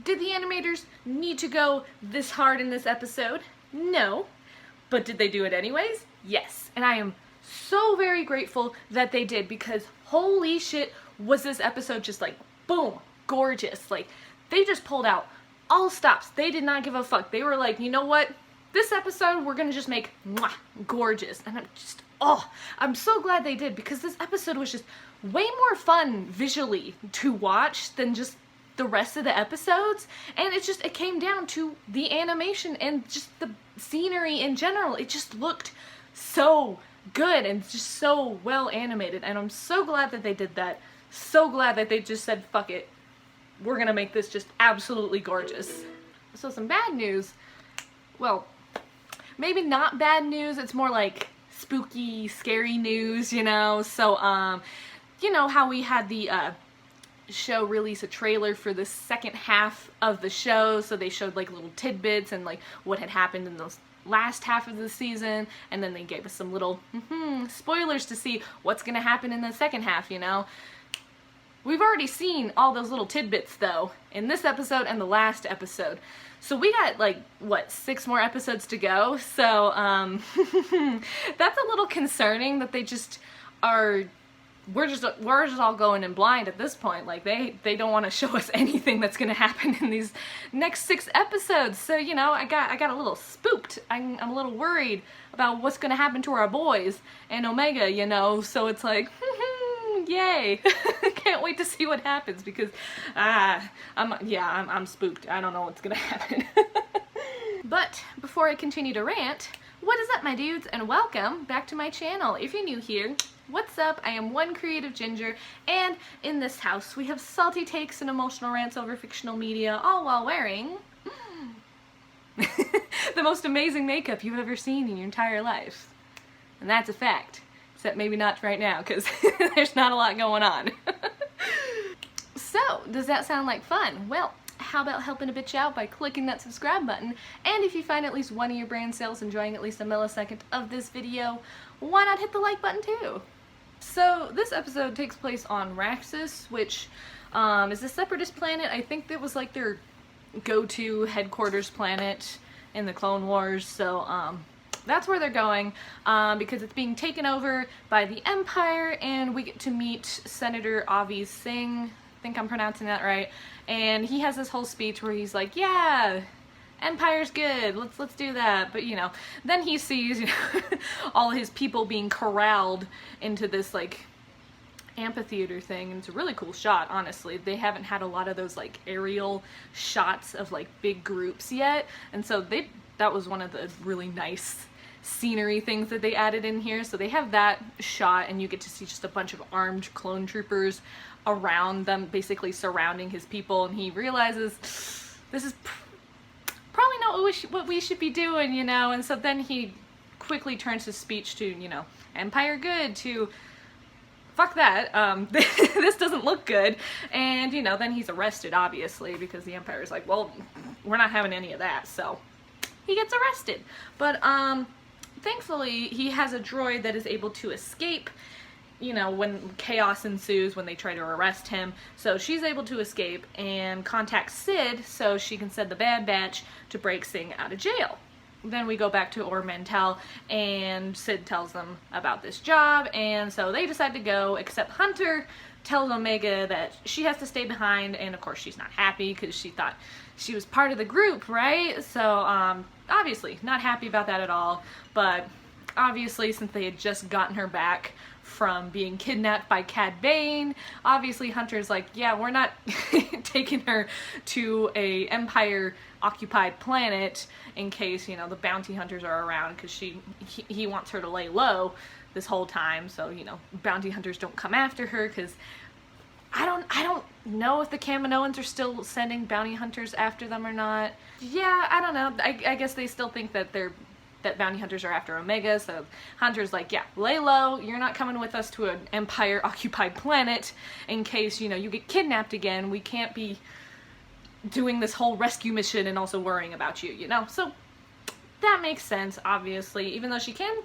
Did the animators need to go this hard in this episode? No. But did they do it anyways? Yes. And I am so very grateful that they did, because holy shit, was this episode just like, boom, gorgeous. Like, they just pulled out all stops. They did not give a fuck. They were like, you know what? This episode, we're gonna just make mwah, gorgeous. And I'm just, oh, I'm so glad they did, because this episode was just way more fun visually to watch than just the rest of the episodes. And it came down to the animation and just the scenery in general. It just looked so good and just so well animated, and I'm so glad that they did that. So glad that they just said, fuck it, we're gonna make this just absolutely gorgeous. So some bad news, well, maybe not bad news, it's more like spooky, scary news, you know. So you know how we had the show release a trailer for the second half of the show, so they showed like little tidbits and like what had happened in those last half of the season, and then they gave us some little spoilers to see what's gonna happen in the second half, you know. We've already seen all those little tidbits though in this episode and the last episode, so we got like what, 6 more episodes to go. So that's a little concerning that they just are, we're just all going in blind at this point. Like they don't want to show us anything that's gonna happen in these next 6 episodes. So, you know, I got a little spooked. I'm a little worried about what's gonna happen to our boys and Omega, you know. So it's like, yay! Can't wait to see what happens, because I'm spooked. I don't know what's gonna happen. But before I continue to rant, what is up, my dudes, and welcome back to my channel. If you're new here, what's up? I am One Creative Ginger, and in this house we have salty takes and emotional rants over fictional media, all while wearing the most amazing makeup you've ever seen in your entire life. And that's a fact. Except maybe not right now, because there's not a lot going on. So, does that sound like fun? Well, how about helping a bitch out by clicking that subscribe button? And if you find at least one of your brain cells enjoying at least a millisecond of this video, why not hit the like button too? So this episode takes place on Raxus, which is a separatist planet. I think that was like their go-to headquarters planet in the Clone Wars. So that's where they're going, because it's being taken over by the Empire, and we get to meet Senator Avi Singh. I think I'm pronouncing that right. And he has this whole speech where he's like, yeah, Empire's good, let's do that. But, you know, then he sees, you know, all his people being corralled into this like amphitheater thing, and it's a really cool shot, honestly. They haven't had a lot of those like aerial shots of like big groups yet, and so that was one of the really nice scenery things that they added in here. So they have that shot, and you get to see just a bunch of armed clone troopers around them, basically surrounding his people, and he realizes this is probably not what we should be doing, you know. And so then he quickly turns his speech to, you know, Empire good, to fuck that, this doesn't look good. And, you know, then he's arrested, obviously, because the Empire's like, well, we're not having any of that. So he gets arrested. But thankfully he has a droid that is able to escape, you know, when chaos ensues when they try to arrest him. So she's able to escape and contact Sid so she can send the Bad Batch to break Singh out of jail. Then we go back to Ord Mantell, and Sid tells them about this job, and so they decide to go, except Hunter tells Omega that she has to stay behind, and of course she's not happy because she thought she was part of the group, right? So obviously not happy about that at all. But obviously, since they had just gotten her back from being kidnapped by Cad Bane, obviously Hunter's like, yeah, we're not taking her to a Empire occupied planet in case, you know, the bounty hunters are around, because he wants her to lay low this whole time, so, you know, bounty hunters don't come after her, because I don't know if the Kaminoans are still sending bounty hunters after them or not. Yeah, I don't know. I guess they still think that bounty hunters are after Omega, so Hunter's like, yeah, lay low, you're not coming with us to an Empire occupied planet in case, you know, you get kidnapped again. We can't be doing this whole rescue mission and also worrying about you, you know? So that makes sense, obviously, even though she can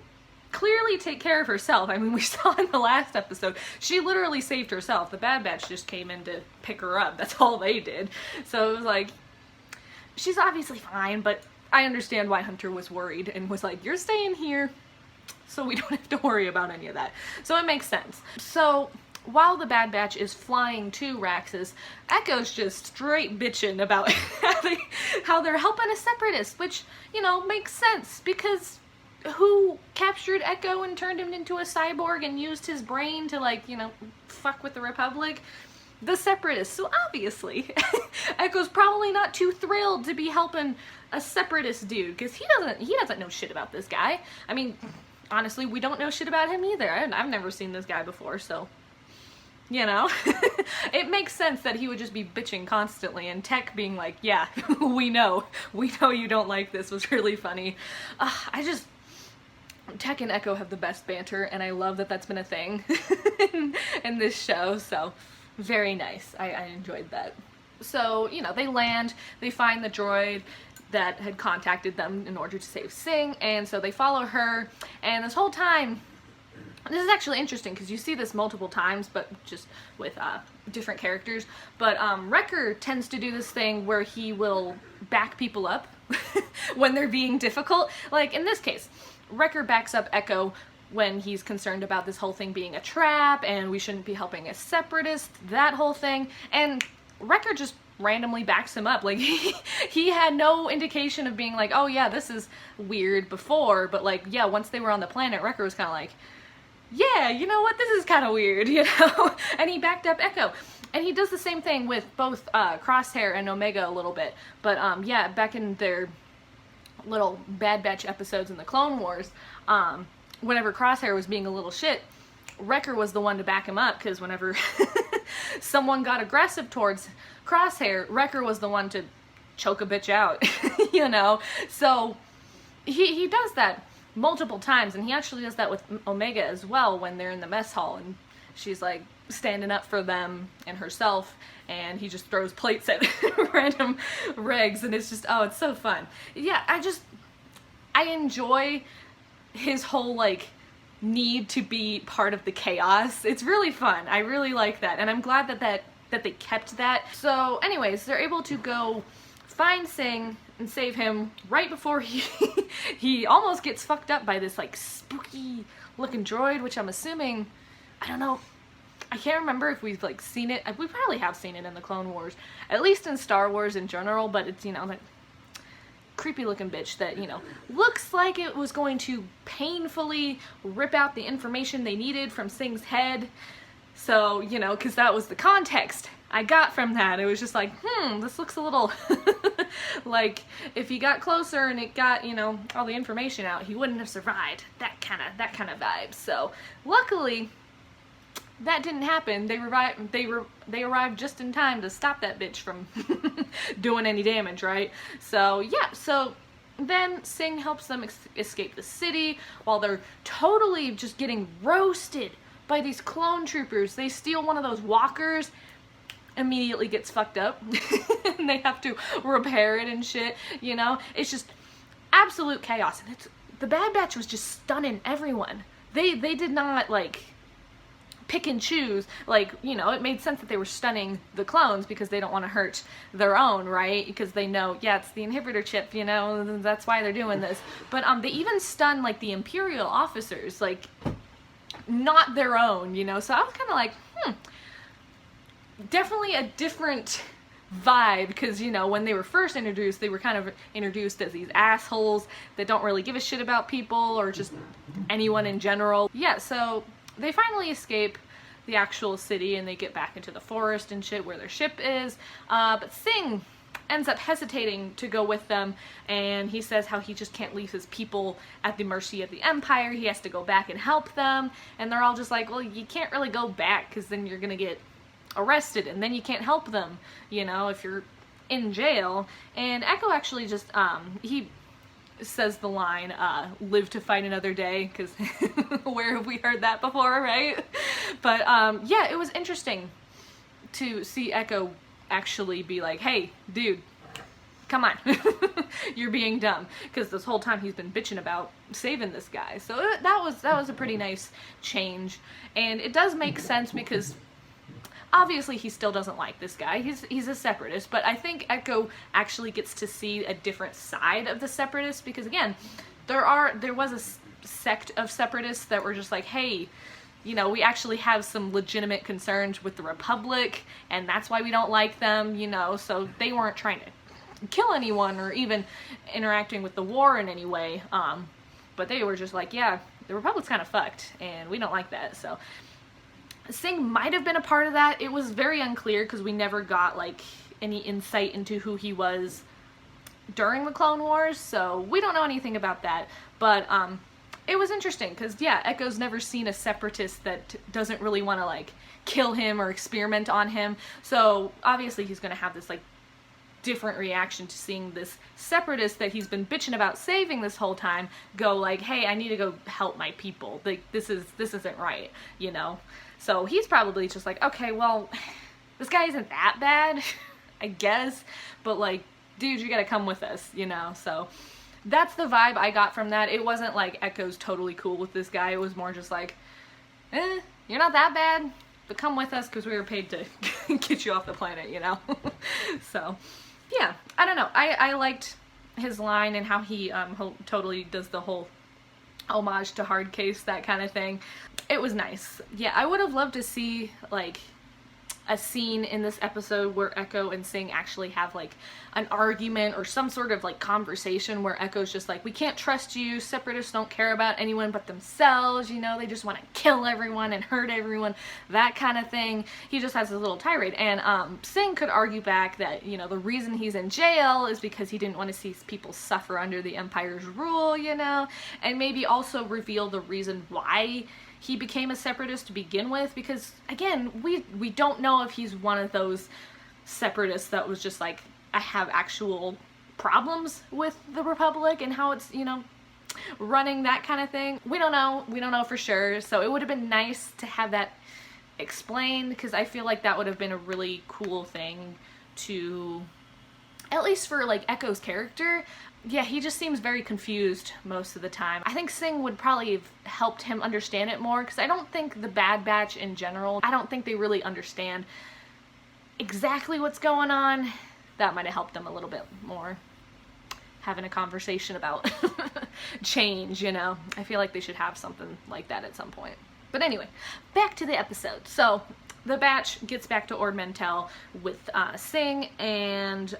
clearly take care of herself. I mean, we saw in the last episode, she literally saved herself. The Bad Batch just came in to pick her up. That's all they did. So it was like, she's obviously fine, but I understand why Hunter was worried and was like, you're staying here so we don't have to worry about any of that. So it makes sense. So while the Bad Batch is flying to Raxus, Echo's just straight bitching about how they're helping a separatist, which, you know, makes sense, because who captured Echo and turned him into a cyborg and used his brain to, like, you know, fuck with the Republic? The separatists. So obviously Echo's probably not too thrilled to be helping a separatist dude, because he doesn't know shit about this guy. I mean, honestly, we don't know shit about him either. I've never seen this guy before, so, you know. It makes sense that he would just be bitching constantly, and Tech being like, yeah, we know you don't like this, was really funny. Tech and Echo have the best banter, and I love that that's been a thing in this show, so very nice. I enjoyed that. So, you know, they land, they find the droid that had contacted them in order to save Sing, and so they follow her, and this whole time, this is actually interesting because you see this multiple times, but just with different characters, but Wrecker tends to do this thing where he will back people up when they're being difficult. Like in this case, Wrecker backs up Echo when he's concerned about this whole thing being a trap and we shouldn't be helping a separatist, that whole thing, and Wrecker just randomly backs him up. Like, he had no indication of being like, oh yeah, this is weird before, but like, yeah, once they were on the planet, Wrecker was kind of like, yeah, you know what, this is kind of weird, you know? And he backed up Echo. And he does the same thing with both Crosshair and Omega a little bit. But yeah, back in their little Bad Batch episodes in the Clone Wars, whenever Crosshair was being a little shit, Wrecker was the one to back him up, because whenever someone got aggressive towards Crosshair, Wrecker was the one to choke a bitch out, you know? So he does that multiple times, and he actually does that with Omega as well when they're in the mess hall and she's like standing up for them and herself, and he just throws plates at random regs, and it's just, oh, it's so fun. Yeah, I enjoy his whole like need to be part of the chaos. It's really fun. I really like that, and I'm glad that they kept that. So anyways, they're able to go find Sing and save him right before he almost gets fucked up by this like spooky looking droid, which I'm assuming, I don't know, I can't remember if we've like seen it. We probably have seen it in the Clone Wars, at least in Star Wars in general, but it's, you know, like creepy looking bitch that, you know, looks like it was going to painfully rip out the information they needed from Sing's head. So, you know, because that was the context I got from that. It was just like, this looks a little like if he got closer and it got, you know, all the information out, he wouldn't have survived. That kind of vibe. So luckily that didn't happen. They arrived just in time to stop that bitch from doing any damage, right? So yeah, so then Sing helps them escape the city while they're totally just getting roasted by these clone troopers. They steal one of those walkers, immediately gets fucked up, and they have to repair it and shit, you know? It's just absolute chaos, and the Bad Batch was just stunning everyone. They did not, like, pick and choose. Like, you know, it made sense that they were stunning the clones because they don't want to hurt their own, right? Because they know, yeah, it's the inhibitor chip, you know, that's why they're doing this. But they even stun, like, the Imperial officers, like, not their own, you know? So I was kind of like, definitely a different vibe, because, you know, when they were first introduced, they were kind of introduced as these assholes that don't really give a shit about people or just anyone in general. Yeah, so they finally escape the actual city and they get back into the forest and shit where their ship is, but Sing ends up hesitating to go with them, and he says how he just can't leave his people at the mercy of the Empire. He has to go back and help them, and they're all just like, well, you can't really go back because then you're gonna get arrested and then you can't help them, you know, if you're in jail. And Echo actually just he says the line, live to fight another day, because where have we heard that before, right? But yeah, it was interesting to see Echo actually be like, hey dude, come on. You're being dumb. Because this whole time he's been bitching about saving this guy. So that was a pretty nice change. And it does make sense because obviously he still doesn't like this guy. He's a separatist. But I think Echo actually gets to see a different side of the separatists. Because again, there was a sect of separatists that were just like, hey, you know, we actually have some legitimate concerns with the Republic, and that's why we don't like them, you know, so they weren't trying to kill anyone or even interacting with the war in any way, but they were just like, yeah, the Republic's kind of fucked, and we don't like that. So Singh might have been a part of that. It was very unclear because we never got, like, any insight into who he was during the Clone Wars, so we don't know anything about that, but, it was interesting because, yeah, Echo's never seen a separatist that doesn't really want to, like, kill him or experiment on him. So, obviously, he's going to have this, like, different reaction to seeing this separatist that he's been bitching about saving this whole time go, like, hey, I need to go help my people. Like, this isn't right, you know? So, he's probably just like, okay, well, this guy isn't that bad, I guess. But, like, dude, you gotta come with us, you know? So that's the vibe I got from that. It wasn't like Echo's totally cool with this guy. It was more just like, you're not that bad, but come with us because we were paid to get you off the planet, you know? So, yeah, I don't know. I liked his line and how he totally does the whole homage to Hard Case, that kind of thing. It was nice. Yeah, I would have loved to see, like, a scene in this episode where Echo and Singh actually have, like, an argument or some sort of, like, conversation where Echo's just like, we can't trust you, separatists don't care about anyone but themselves, you know, they just want to kill everyone and hurt everyone, that kind of thing. He just has this little tirade, and Singh could argue back that, you know, the reason he's in jail is because he didn't want to see people suffer under the Empire's rule, you know, and maybe also reveal the reason why he became a separatist to begin with, because again, we don't know if he's one of those separatists that was just like, I have actual problems with the Republic and how it's, you know, running, that kind of thing. We don't know for sure, so it would have been nice to have that explained, because I feel like that would have been a really cool thing to, at least for, like, Echo's character. Yeah, he just seems very confused most of the time. I think Singh would probably have helped him understand it more, because I don't think the Bad Batch in general, I don't think they really understand exactly what's going on. That might have helped them a little bit more, having a conversation about change, you know. I feel like they should have something like that at some point. But anyway, back to the episode. So, the Batch gets back to Ord Mantell with Singh, and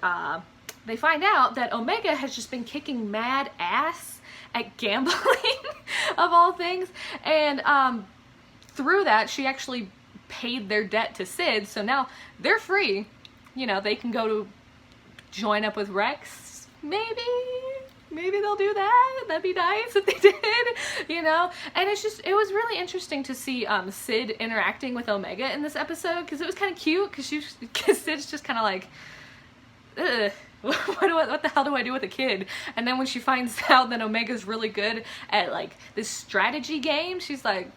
they find out that Omega has just been kicking mad ass at gambling, of all things, and through that, she actually paid their debt to Sid, so now they're free. You know, they can go to join up with Rex, maybe they'll do that. That'd be nice if they did, you know? And it's just, it was really interesting to see Sid interacting with Omega in this episode, because it was kind of cute, because Sid's just kind of like, ugh. What the hell do I do with a kid? And then when she finds out that Omega's really good at, like, this strategy game, she's like,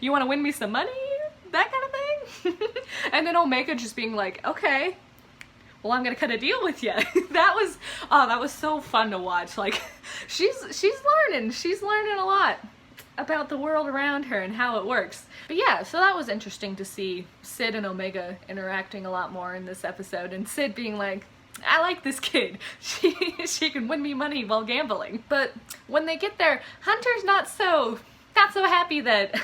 you want to win me some money? That kind of thing? And then Omega just being like, okay, well, I'm gonna cut a deal with you. That was so fun to watch. Like, she's learning a lot about the world around her and how it works. But yeah, so that was interesting to see Sid and Omega interacting a lot more in this episode, and Sid being like, I like this kid. She can win me money while gambling. But when they get there, Hunter's not so happy that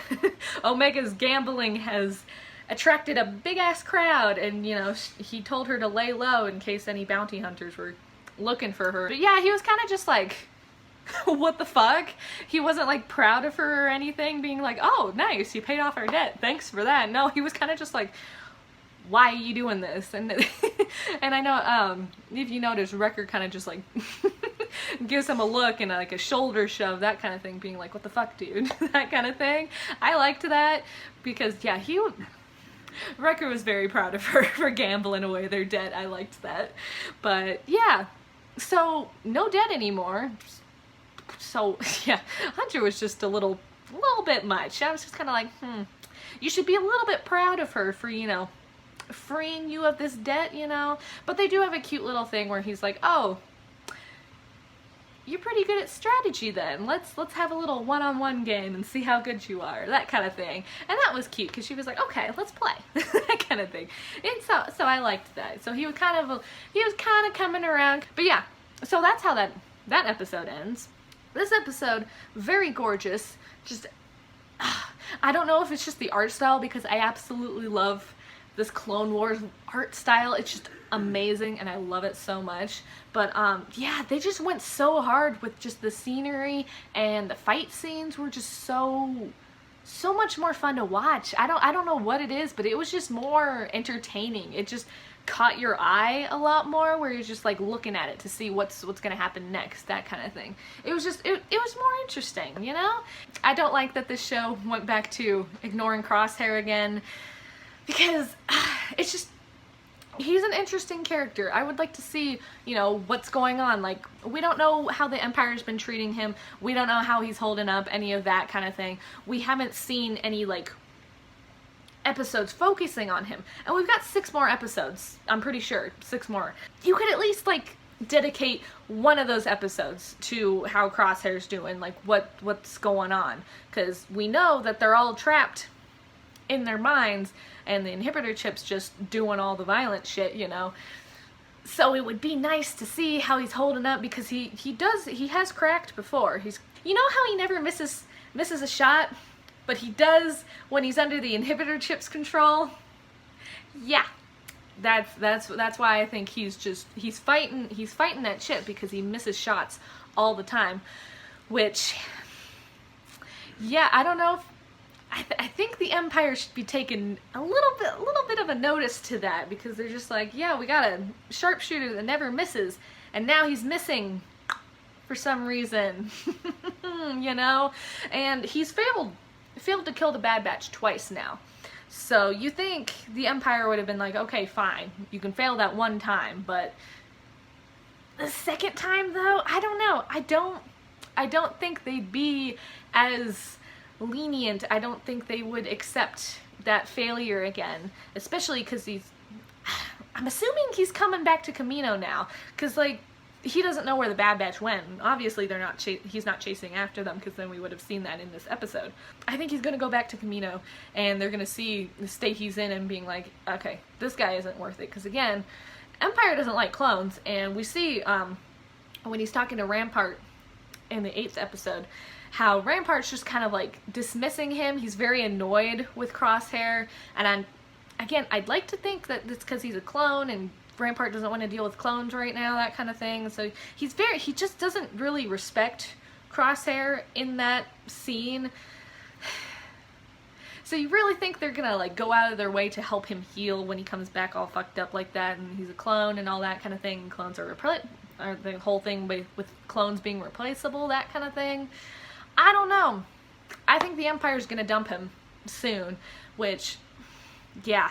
Omega's gambling has attracted a big ass crowd, and, you know, he told her to lay low in case any bounty hunters were looking for her. But yeah, he was kind of just like, what the fuck? He wasn't, like, proud of her or anything, being like, oh, nice, you paid off our debt, thanks for that. No, he was kind of just like, why are you doing this? And and I know, if you notice, Wrecker kind of just, like, gives him a look and, like, a shoulder shove, that kind of thing, being like, what the fuck, dude? That kind of thing. I liked that, because, yeah, Wrecker was very proud of her for gambling away their debt. I liked that. But, yeah, so, no debt anymore. So, yeah, Hunter was just a little bit much. I was just kind of like, you should be a little bit proud of her for, you know, freeing you of this debt, you know? But they do have a cute little thing where he's like, oh, you're pretty good at strategy then. Let's have a little one-on-one game and see how good you are. That kind of thing. And that was cute because she was like, okay, let's play. That kind of thing. And so I liked that. So he was kind of coming around. But yeah, so that's how that episode ends. This episode, very gorgeous. Just, I don't know if it's just the art style because I absolutely love this Clone Wars art style. It's just amazing and I love it so much. But yeah, they just went so hard with just the scenery, and the fight scenes were just so much more fun to watch. I don't know what it is, but it was just more entertaining. It just caught your eye a lot more, where you're just like looking at it to see what's gonna happen next, that kind of thing. It was just it was more interesting, you know? I don't like that this show went back to ignoring Crosshair again, because it's just, he's an interesting character. I would like to see, you know, what's going on. Like, we don't know how the Empire's been treating him. We don't know how he's holding up, any of that kind of thing. We haven't seen any, like, episodes focusing on him. And we've got 6 more episodes. I'm pretty sure. 6 more. You could at least, like, dedicate one of those episodes to how Crosshair's doing, like, what's going on. Because we know that they're all trapped in their minds, and the inhibitor chip's just doing all the violent shit, you know. So it would be nice to see how he's holding up, because he has cracked before. You know how he never misses a shot, but he does when he's under the inhibitor chip's control? Yeah. That's why I think he's fighting that chip, because he misses shots all the time, which, yeah, I don't know if I think the Empire should be taking a little bit of a notice to that, because they're just like, yeah, we got a sharpshooter that never misses, and now he's missing for some reason, you know? And he's failed to kill the Bad Batch twice now. So you think the Empire would have been like, okay, fine, you can fail that one time, but the second time though, I don't know. I don't think they'd be as lenient. I don't think they would accept that failure again, especially because I'm assuming he's coming back to Kamino now, because like, he doesn't know where the Bad Batch went. Obviously he's not chasing after them, because then we would have seen that in this episode. I think he's gonna go back to Kamino, and they're gonna see the state he's in and being like, okay, this guy isn't worth it, because again, Empire doesn't like clones, and we see when he's talking to Rampart in the 8th episode, how Rampart's just kind of like dismissing him. He's very annoyed with Crosshair, and I'd like to think that it's because he's a clone and Rampart doesn't want to deal with clones right now, that kind of thing. So he just doesn't really respect Crosshair in that scene. So you really think they're gonna like go out of their way to help him heal when he comes back all fucked up like that, and he's a clone and all that kind of thing. Clones are or the whole thing with clones being replaceable, that kind of thing. I don't know. I think the Empire's gonna dump him soon, which, yeah.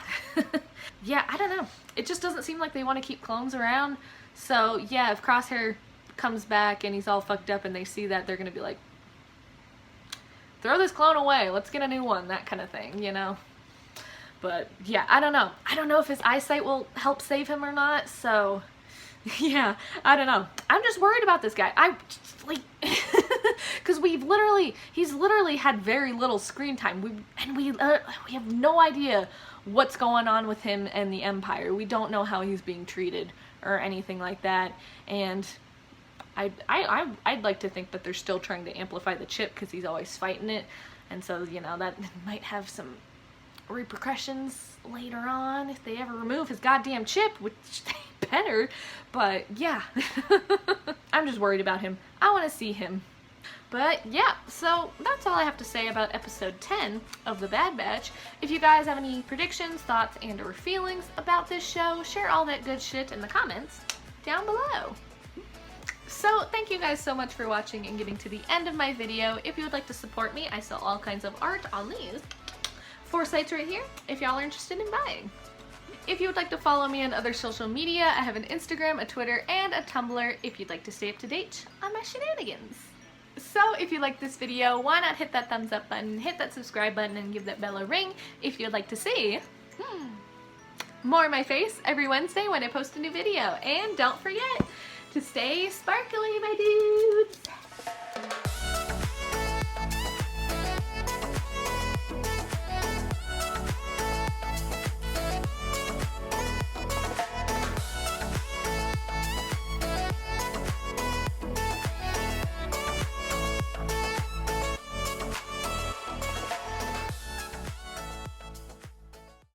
Yeah, I don't know. It just doesn't seem like they want to keep clones around. So yeah, if Crosshair comes back and he's all fucked up and they see that, they're gonna be like, throw this clone away, let's get a new one, that kind of thing, you know? But yeah, I don't know. I don't know if his eyesight will help save him or not, so yeah, I don't know. I'm just worried about this guy. Because he's literally had very little screen time. We have no idea what's going on with him and the Empire. We don't know how he's being treated or anything like that. And I'd like to think that they're still trying to amplify the chip, because he's always fighting it, and so, you know, that might have some repercussions later on if they ever remove his goddamn chip, which they better. But yeah, I'm just worried about him. I want to see him. But yeah, so that's all I have to say about episode 10 of The Bad Batch. If you guys have any predictions, thoughts, and or feelings about this show, share all that good shit in the comments down below. So thank you guys so much for watching and getting to the end of my video. If you would like to support me, I sell all kinds of art on these 4 sites right here if y'all are interested in buying. If you would like to follow me on other social media, I have an Instagram, a Twitter, and a Tumblr if you'd like to stay up to date on my shenanigans. So if you like this video, why not hit that thumbs up button, hit that subscribe button, and give that bell a ring if you'd like to see more of my face every Wednesday when I post a new video. And don't forget to stay sparkly, my dudes.